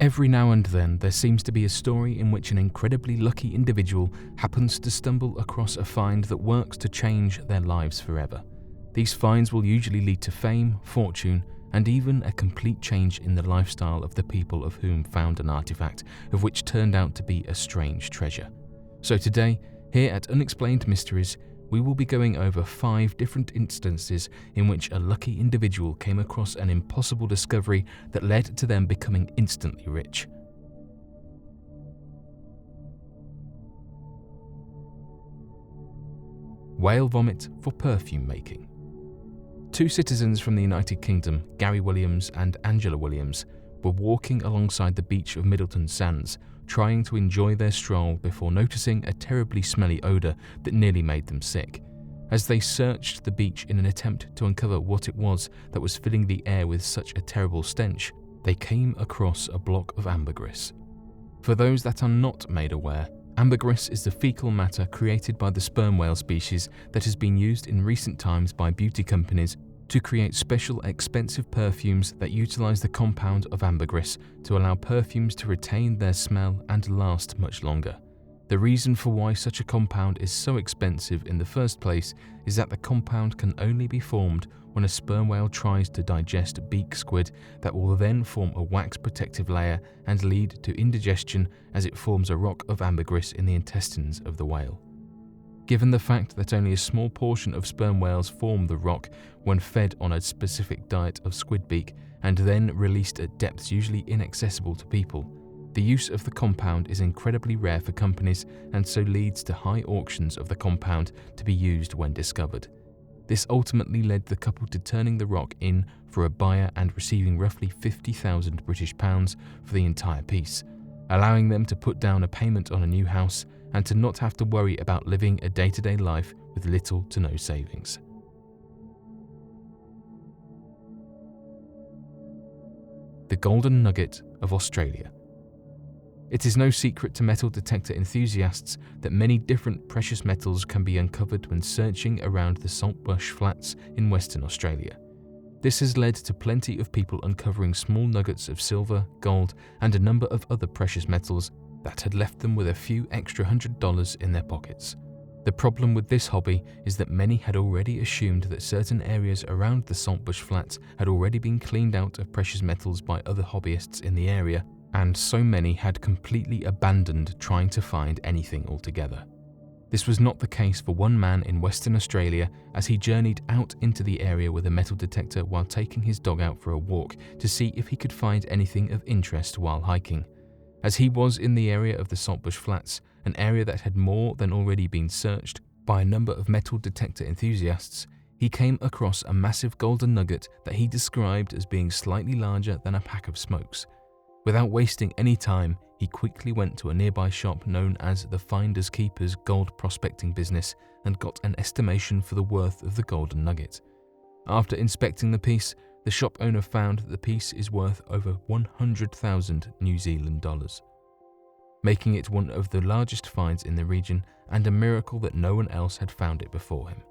Every now and then there seems to be a story in which an incredibly lucky individual happens to stumble across a find that works to change their lives forever. These finds will usually lead to fame, fortune, and even a complete change in the lifestyle of the people of whom found an artifact of which turned out to be a strange treasure. So today, here at Unexplained Mysteries, we will be going over 5 different instances in which a lucky individual came across an impossible discovery that led to them becoming instantly rich. Whale vomit for perfume making. 2 citizens from the United Kingdom, Gary Williams and Angela Williams, were walking alongside the beach of Middleton Sands, trying to enjoy their stroll before noticing a terribly smelly odour that nearly made them sick. As they searched the beach in an attempt to uncover what it was that was filling the air with such a terrible stench, they came across a block of ambergris. For those that are not made aware, ambergris is the fecal matter created by the sperm whale species that has been used in recent times by beauty companies to create special expensive perfumes that utilize the compound of ambergris to allow perfumes to retain their smell and last much longer. The reason for why such a compound is so expensive in the first place is that the compound can only be formed when a sperm whale tries to digest beak squid that will then form a wax protective layer and lead to indigestion as it forms a rock of ambergris in the intestines of the whale. Given the fact that only a small portion of sperm whales form the rock when fed on a specific diet of squid beak and then released at depths usually inaccessible to people, the use of the compound is incredibly rare for companies and so leads to high auctions of the compound to be used when discovered. This ultimately led the couple to turning the rock in for a buyer and receiving roughly £50,000 for the entire piece, allowing them to put down a payment on a new house and to not have to worry about living a day-to-day life with little to no savings. The Golden Nugget of Australia. It is no secret to metal detector enthusiasts that many different precious metals can be uncovered when searching around the Saltbush Flats in Western Australia. This has led to plenty of people uncovering small nuggets of silver, gold, and a number of other precious metals that had left them with a few extra $100 in their pockets. The problem with this hobby is that many had already assumed that certain areas around the Saltbush Flats had already been cleaned out of precious metals by other hobbyists in the area, and so many had completely abandoned trying to find anything altogether. This was not the case for one man in Western Australia as he journeyed out into the area with a metal detector while taking his dog out for a walk to see if he could find anything of interest while hiking. As he was in the area of the Saltbush Flats, an area that had more than already been searched by a number of metal detector enthusiasts, he came across a massive golden nugget that he described as being slightly larger than a pack of smokes. Without wasting any time, he quickly went to a nearby shop known as the Finders Keepers gold prospecting business and got an estimation for the worth of the golden nugget. After inspecting the piece, the shop owner found that the piece is worth over 100,000 New Zealand dollars, making it one of the largest finds in the region and a miracle that no one else had found it before him.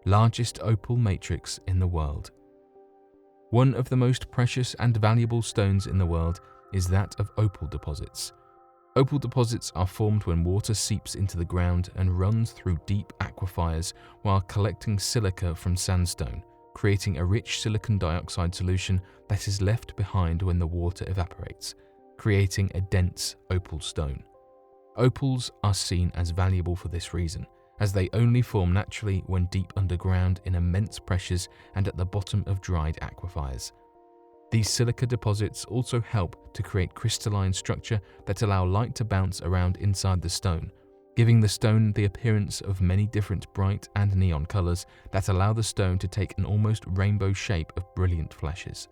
Largest opal matrix in the world. One of the most precious and valuable stones in the world is that of opal deposits. Opal deposits are formed when water seeps into the ground and runs through deep aquifers while collecting silica from sandstone, creating a rich silicon dioxide solution that is left behind when the water evaporates, creating a dense opal stone. Opals are seen as valuable for this reason, as they only form naturally when deep underground in immense pressures and at the bottom of dried aquifers. These silica deposits also help to create crystalline structure that allow light to bounce around inside the stone, giving the stone the appearance of many different bright and neon colors that allow the stone to take an almost rainbow shape of brilliant flashes.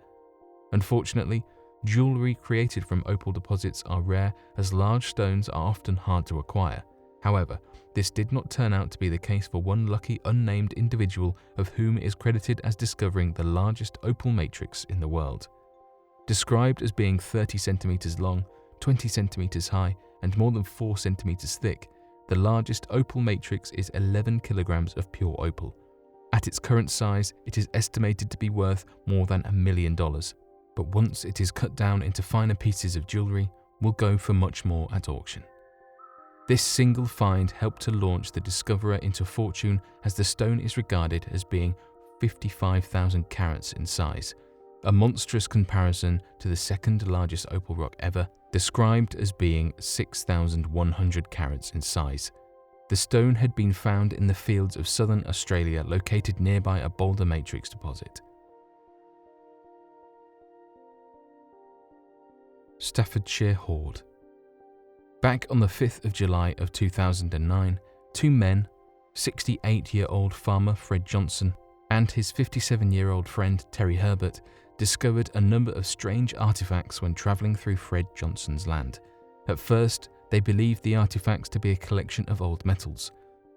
Unfortunately, jewelry created from opal deposits are rare as large stones are often hard to acquire. However, this did not turn out to be the case for one lucky unnamed individual of whom is credited as discovering the largest opal matrix in the world. Described as being 30 centimeters long, 20 centimeters high, and more than 4 centimeters thick, the largest opal matrix is 11 kilograms of pure opal. At its current size, it is estimated to be worth more than $1 million, but once it is cut down into finer pieces of jewellery, will go for much more at auction. This single find helped to launch the discoverer into fortune, as the stone is regarded as being 55,000 carats in size, a monstrous comparison to the second largest opal rock ever, described as being 6,100 carats in size. The stone had been found in the fields of southern Australia, located nearby a boulder matrix deposit. Staffordshire Hoard. Back on the 5th of July of 2009, two men, 68-year-old farmer Fred Johnson and his 57-year-old friend Terry Herbert, discovered a number of strange artifacts when travelling through Fred Johnson's land. At first, they believed the artifacts to be a collection of old metals,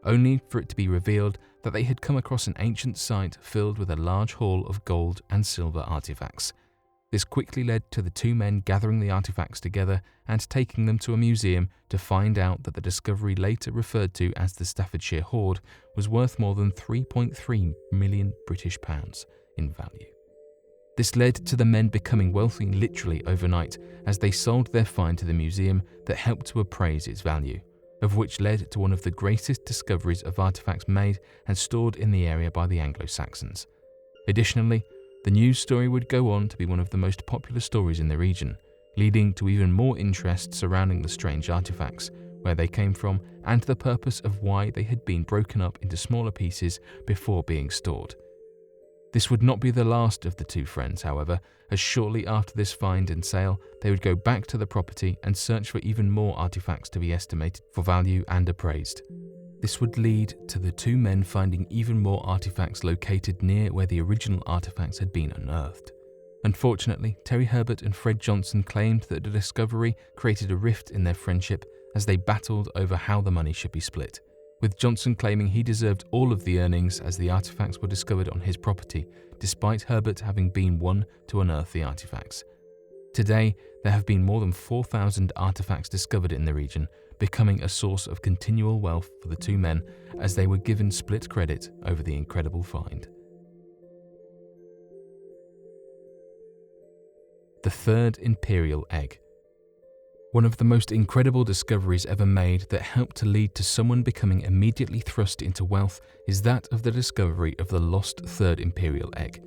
only for it to be revealed that they had come across an ancient site filled with a large haul of gold and silver artifacts. This quickly led to the two men gathering the artifacts together and taking them to a museum to find out that the discovery, later referred to as the Staffordshire Hoard, was worth more than 3.3 million British pounds in value. This led to the men becoming wealthy literally overnight, as they sold their find to the museum that helped to appraise its value, of which led to one of the greatest discoveries of artifacts made and stored in the area by the Anglo-Saxons. Additionally, the news story would go on to be one of the most popular stories in the region, leading to even more interest surrounding the strange artifacts, where they came from, and the purpose of why they had been broken up into smaller pieces before being stored. This would not be the last of the two friends, however, as shortly after this find and sale, they would go back to the property and search for even more artifacts to be estimated for value and appraised. This would lead to the two men finding even more artifacts located near where the original artifacts had been unearthed. Unfortunately, Terry Herbert and Fred Johnson claimed that the discovery created a rift in their friendship as they battled over how the money should be split, with Johnson claiming he deserved all of the earnings as the artifacts were discovered on his property, despite Herbert having been one to unearth the artifacts. Today, there have been more than 4,000 artifacts discovered in the region, becoming a source of continual wealth for the two men, as they were given split credit over the incredible find. The Third Imperial Egg. One of the most incredible discoveries ever made that helped to lead to someone becoming immediately thrust into wealth is that of the discovery of the lost Third Imperial Egg.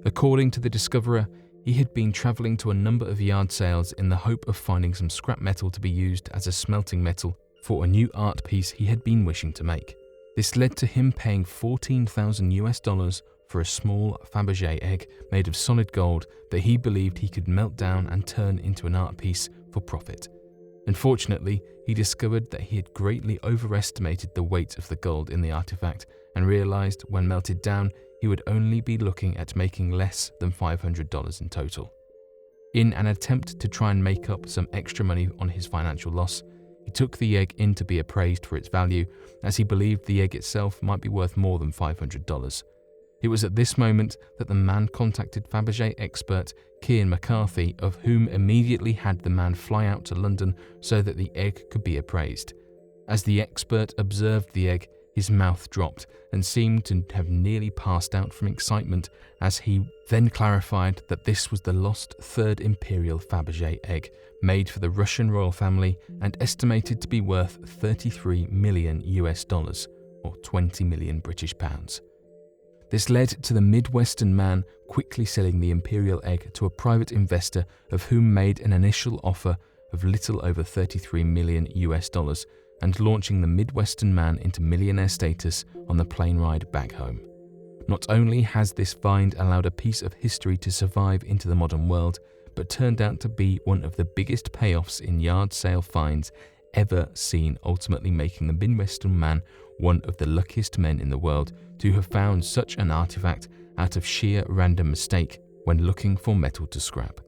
According to the discoverer, he had been travelling to a number of yard sales in the hope of finding some scrap metal to be used as a smelting metal for a new art piece he had been wishing to make. This led to him paying $14,000 for a small Fabergé egg made of solid gold that he believed he could melt down and turn into an art piece for profit. Unfortunately, he discovered that he had greatly overestimated the weight of the gold in the artifact and realised when melted down he would only be looking at making less than $500 in total. In an attempt to try and make up some extra money on his financial loss, he took the egg in to be appraised for its value, as he believed the egg itself might be worth more than $500. It was at this moment that the man contacted Fabergé expert Cian McCarthy, of whom immediately had the man fly out to London so that the egg could be appraised. As the expert observed the egg, his mouth dropped and seemed to have nearly passed out from excitement, as he then clarified that this was the lost Third Imperial Fabergé egg, made for the Russian royal family and estimated to be worth $33 million or 20 million British pounds. This led to the Midwestern man quickly selling the Imperial Egg to a private investor, of whom made an initial offer of little over $33 million and launching the Midwestern man into millionaire status on the plane ride back home. Not only has this find allowed a piece of history to survive into the modern world, but turned out to be one of the biggest payoffs in yard sale finds ever seen, ultimately making the Midwestern man one of the luckiest men in the world to have found such an artifact out of sheer random mistake when looking for metal to scrap.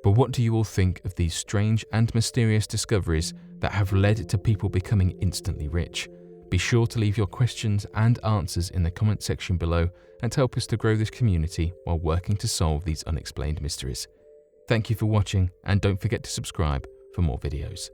But what do you all think of these strange and mysterious discoveries that have led to people becoming instantly rich? Be sure to leave your questions and answers in the comment section below and help us to grow this community while working to solve these unexplained mysteries. Thank you for watching, and don't forget to subscribe for more videos.